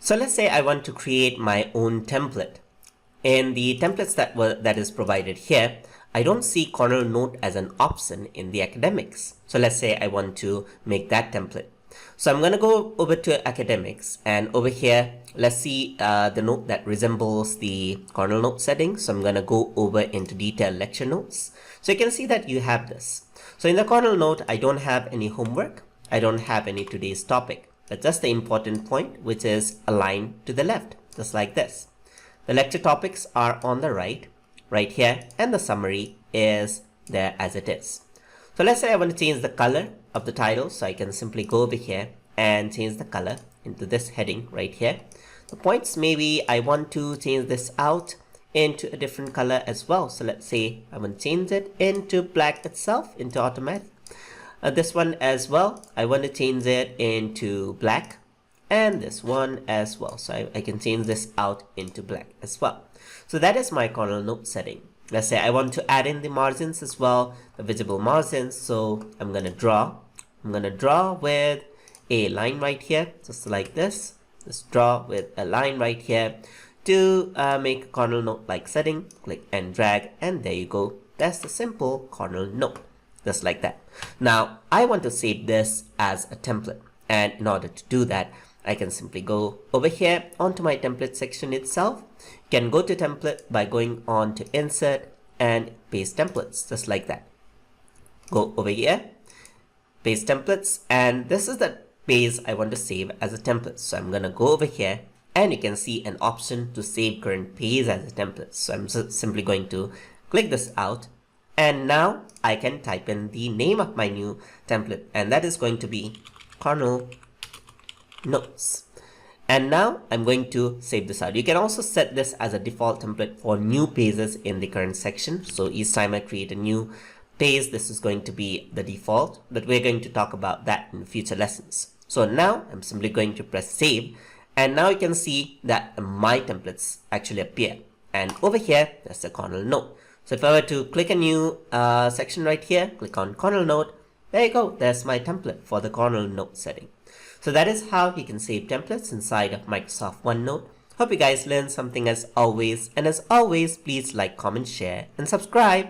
So let's say I want to create my own template. In the templates that is provided here, I don't see Cornell Note as an option in the academics. So let's say I want to make that template. So I'm going to go over to academics, and over here, let's see the note that resembles the Cornell Note setting. So I'm going to go over into detailed lecture notes. So you can see that you have this. So in the Cornell Note, I don't have any homework. I don't have any today's topic, but just the important point, which is aligned to the left, just like this. The lecture topics are on the right here, and the summary is there as it is. So let's say I want to change the color of the title, so I can simply go over here and change the color into this heading right here. The points, maybe I want to change this out into a different color as well. So let's say I want to change it into black itself, into automatic. This one as well, I want to change it into black, and this one as well. So I can change this out into black as well. So that is my Cornell Note setting. Let's say I want to add in the margins as well, the visible margins. So I'm going to draw with a line right here, just like this. Just draw with a line right here to make a Cornell Note like setting. Click and drag, and there you go. That's the simple Cornell Note, just like that. Now I want to save this as a template, and in order to do that, I can simply go over here onto my template section itself. You can go to template by going on to insert and paste templates, just like that. Go over here, paste templates, and this is the page I want to save as a template. So I'm gonna go over here, and you can see an option to save current page as a template. So I'm simply going to click this out, and now I can type in the name of my new template, and that is going to be Cornell Notes. And now I'm going to save this out. You can also set this as a default template for new pages in the current section. So each time I create a new page, this is going to be the default, but we're going to talk about that in future lessons. So now I'm simply going to press save, and now you can see that my templates actually appear. And over here, that's the Cornell Note. So if I were to click a new section right here, click on Cornell Note, there you go. There's my template for the Cornell Note setting. So that is how you can save templates inside of Microsoft OneNote. Hope you guys learned something as always. And as always, please like, comment, share, and subscribe.